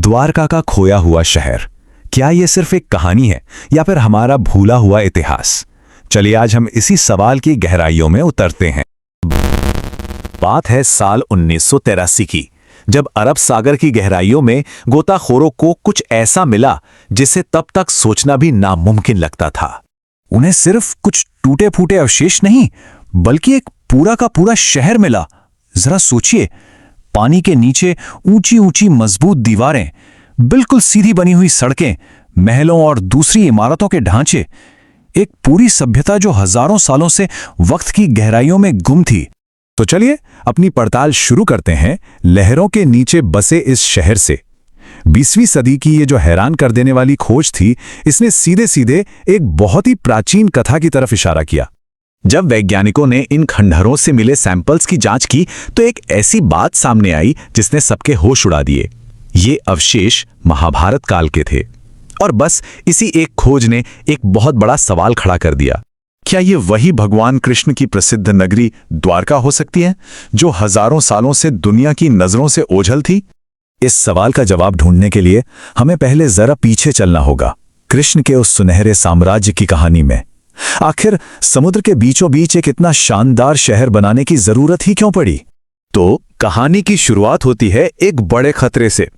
द्वारका का खोया हुआ शहर, क्या ये सिर्फ एक कहानी है या फिर हमारा भूला हुआ इतिहास? चलिए आज हम इसी सवाल की गहराइयों में उतरते हैं। बात है साल 1983 की, जब अरब सागर की गहराइयों में गोताखोरों को कुछ ऐसा मिला जिसे तब तक सोचना भी नामुमकिन लगता था। उन्हें सिर्फ कुछ टूटे फूटे अवशेष नहीं, बल्कि एक पूरा का पूरा शहर मिला। जरा सोचिए, पानी के नीचे ऊंची ऊंची मजबूत दीवारें, बिल्कुल सीधी बनी हुई सड़कें, महलों और दूसरी इमारतों के ढांचे, एक पूरी सभ्यता जो हजारों सालों से वक्त की गहराइयों में गुम थी। तो चलिए अपनी पड़ताल शुरू करते हैं लहरों के नीचे बसे इस शहर से। 20वीं सदी की ये जो हैरान कर देने वाली खोज थी, इसने सीधे सीधे एक बहुत ही प्राचीन कथा की तरफ इशारा किया। जब वैज्ञानिकों ने इन खंडहरों से मिले सैंपल्स की जांच की तो एक ऐसी बात सामने आई जिसने सबके होश उड़ा दिए। ये अवशेष महाभारत काल के थे और बस इसी एक खोज ने एक बहुत बड़ा सवाल खड़ा कर दिया। क्या ये वही भगवान कृष्ण की प्रसिद्ध नगरी द्वारका हो सकती है, जो हजारों सालों से दुनिया की नजरों से ओझल थी? इस सवाल का जवाब ढूंढने के लिए हमें पहले जरा पीछे चलना होगा, कृष्ण के उस सुनहरे साम्राज्य की कहानी में। आखिर समुद्र के बीचों बीच एक इतना शानदार शहर बनाने की जरूरत ही क्यों पड़ी? तो कहानी की शुरुआत होती है एक बड़े खतरे से।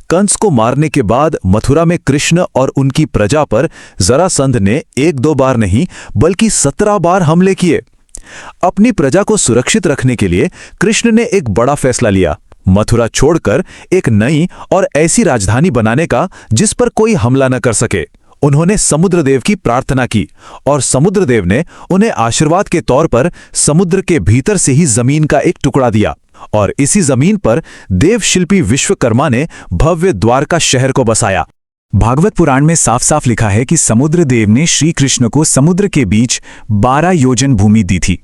कंस को मारने के बाद मथुरा में कृष्ण और उनकी प्रजा पर जरासंध ने एक दो बार नहीं बल्कि 17 बार हमले किए। अपनी प्रजा को सुरक्षित रखने के लिए कृष्ण ने एक बड़ा फैसला लिया, मथुरा छोड़कर एक नई और ऐसी राजधानी बनाने का जिस पर कोई हमला न कर सके। उन्होंने समुद्रदेव की प्रार्थना की और समुद्रदेव ने उन्हें आशीर्वाद के तौर पर समुद्र के भीतर से ही जमीन का एक टुकड़ा दिया और इसी जमीन पर देवशिल्पी विश्वकर्मा ने भव्य द्वारका शहर को बसाया। भागवत पुराण में साफ साफ लिखा है कि समुद्रदेव ने श्री कृष्ण को समुद्र के बीच 12 योजन भूमि दी थी।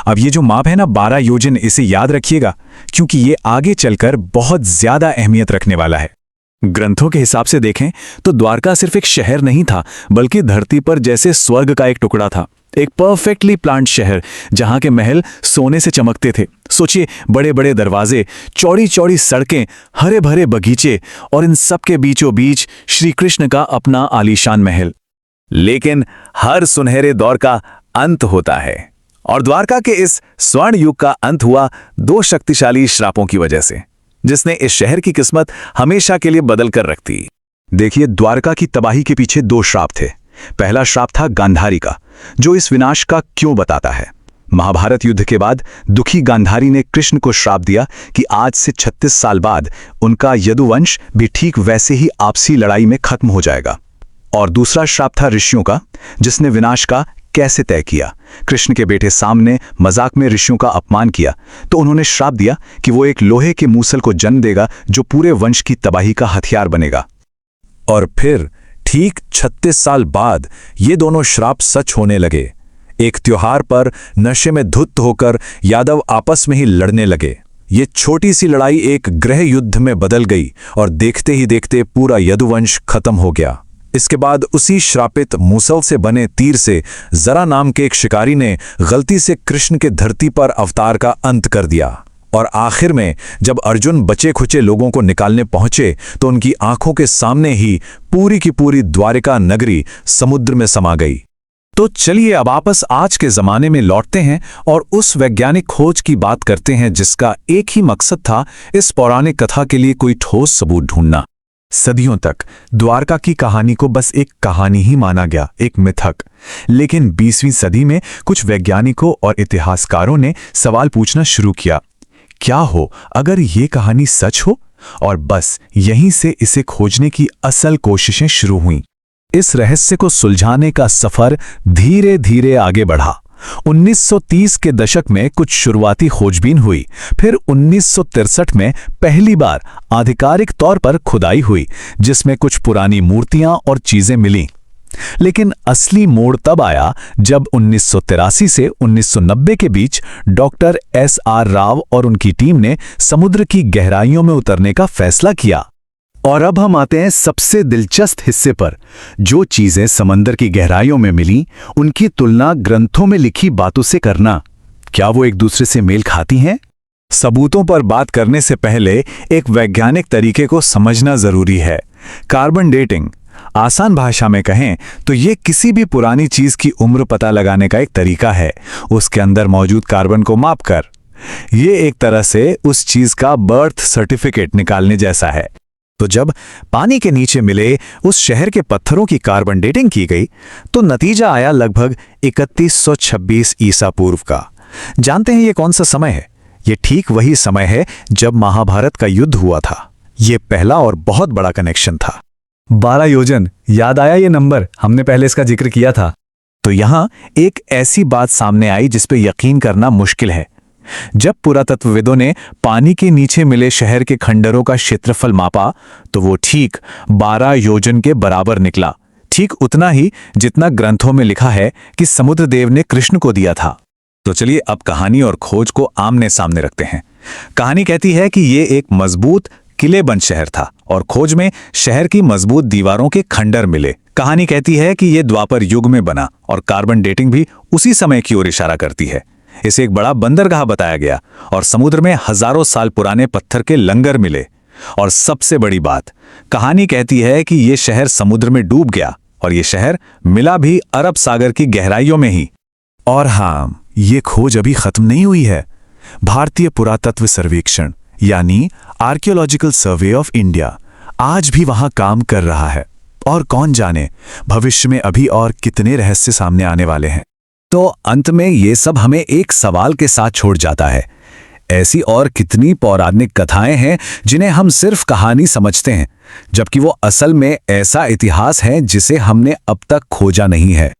अब ये जो माप है ना 12 योजन, इसे याद रखिएगा क्योंकि ये आगे चलकर बहुत ज्यादा अहमियत रखने वाला है। ग्रंथों के हिसाब से देखें तो द्वारका सिर्फ एक शहर नहीं था, बल्कि धरती पर जैसे स्वर्ग का एक टुकड़ा था। एक परफेक्टली प्लान्ड शहर जहां के महल सोने से चमकते थे। सोचिए, बड़े बड़े दरवाजे, चौड़ी चौड़ी सड़कें, हरे भरे बगीचे और इन सब के बीचों बीच श्री कृष्ण का अपना आलीशान महल। लेकिन हर सुनहरे दौर का अंत होता है और द्वारका के इस स्वर्ण युग का अंत हुआ 2 शक्तिशाली श्रापों की वजह से, जिसने इस शहर की किस्मत हमेशा के लिए बदल कर रख दी। देखिए, द्वारका की तबाही के पीछे 2 श्राप थे। पहला श्राप था गांधारी का, जो इस विनाश का क्यों बताता है। महाभारत युद्ध के बाद दुखी गांधारी ने कृष्ण को श्राप दिया कि आज से 36 साल बाद उनका यदुवंश भी ठीक वैसे ही आपसी लड़ाई में खत्म हो जाएगा। और दूसरा श्राप था ऋषियों का, जिसने विनाश का कैसे तय किया। कृष्ण के बेटे सामने मजाक में ऋषियों का अपमान किया तो उन्होंने श्राप दिया कि वो एक लोहे के मूसल को जन्म देगा जो पूरे वंश की तबाही का हथियार बनेगा। और फिर ठीक 36 साल बाद ये दोनों श्राप सच होने लगे। एक त्योहार पर नशे में धुत होकर यादव आपस में ही लड़ने लगे। ये छोटी सी लड़ाई एक गृह युद्ध में बदल गई और देखते ही देखते पूरा यदुवंश खत्म हो गया। इसके बाद उसी श्रापित मूसल से बने तीर से जरा नाम के एक शिकारी ने गलती से कृष्ण के धरती पर अवतार का अंत कर दिया। और आखिर में जब अर्जुन बचे खुचे लोगों को निकालने पहुंचे तो उनकी आंखों के सामने ही पूरी की पूरी द्वारिका नगरी समुद्र में समा गई। तो चलिए अब वापस आज के जमाने में लौटते हैं और उस वैज्ञानिक खोज की बात करते हैं जिसका एक ही मकसद था, इस पौराणिक कथा के लिए कोई ठोस सबूत ढूंढना। सदियों तक द्वारका की कहानी को बस एक कहानी ही माना गया, एक मिथक। लेकिन 20वीं सदी में कुछ वैज्ञानिकों और इतिहासकारों ने सवाल पूछना शुरू किया, क्या हो अगर ये कहानी सच हो? और बस यहीं से इसे खोजने की असल कोशिशें शुरू हुईं। इस रहस्य को सुलझाने का सफर धीरे धीरे आगे बढ़ा। 1930 के दशक में कुछ शुरुआती खोजबीन हुई, फिर 1963 में पहली बार आधिकारिक तौर पर खुदाई हुई जिसमें कुछ पुरानी मूर्तियां और चीजें मिलीं। लेकिन असली मोड़ तब आया जब 1983 से 1990 के बीच डॉक्टर S.R. राव और उनकी टीम ने समुद्र की गहराइयों में उतरने का फैसला किया। और अब हम आते हैं सबसे दिलचस्प हिस्से पर। जो चीजें समंदर की गहराइयों में मिली, उनकी तुलना ग्रंथों में लिखी बातों से करना, क्या वो एक दूसरे से मेल खाती हैं? सबूतों पर बात करने से पहले एक वैज्ञानिक तरीके को समझना जरूरी है। कार्बन डेटिंग, आसान भाषा में कहें तो ये किसी भी पुरानी चीज की उम्र पता लगाने का एक तरीका है, उसके अंदर मौजूद कार्बन को मापकर। ये एक तरह से उस चीज का बर्थ सर्टिफिकेट निकालने जैसा है। तो जब पानी के नीचे मिले उस शहर के पत्थरों की कार्बन डेटिंग की गई तो नतीजा आया लगभग 3126 ईसा पूर्व का। जानते हैं ये कौन सा समय है? ये ठीक वही समय है जब महाभारत का युद्ध हुआ था। ये पहला और बहुत बड़ा कनेक्शन था। 12 योजन, याद आया ये नंबर, हमने पहले इसका जिक्र किया था। तो यहां एक ऐसी बात सामने आई जिस पे यकीन करना मुश्किल है। जब पुरातत्वविदों ने पानी के नीचे मिले शहर के खंडरों का क्षेत्रफल मापा तो वो ठीक 12 योजन के बराबर निकला, ठीक उतना ही जितना ग्रंथों में लिखा है कि समुद्रदेव ने कृष्ण को दिया था। तो चलिए अब कहानी और खोज को आमने सामने रखते हैं। कहानी कहती है कि ये एक मजबूत किलेबंद शहर था और खोज में शहर की मजबूत दीवारों के खंडर मिले। कहानी कहती है कि ये द्वापर युग में बना और कार्बन डेटिंग भी उसी समय की ओर इशारा करती है। इसे एक बड़ा बंदरगाह बताया गया और समुद्र में हजारों साल पुराने पत्थर के लंगर मिले। और सबसे बड़ी बात, कहानी कहती है कि ये शहर समुद्र में डूब गया और ये शहर मिला भी अरब सागर की गहराइयों में ही। और हाँ, ये खोज अभी खत्म नहीं हुई है। भारतीय पुरातत्व सर्वेक्षण यानी आर्कियोलॉजिकल सर्वे ऑफ इंडिया आज भी वहां काम कर रहा है और कौन जाने भविष्य में अभी और कितने रहस्य सामने आने वाले हैं। तो अंत में ये सब हमें एक सवाल के साथ छोड़ जाता है, ऐसी और कितनी पौराणिक कथाएं हैं जिन्हें हम सिर्फ कहानी समझते हैं, जबकि वो असल में ऐसा इतिहास है जिसे हमने अब तक खोजा नहीं है।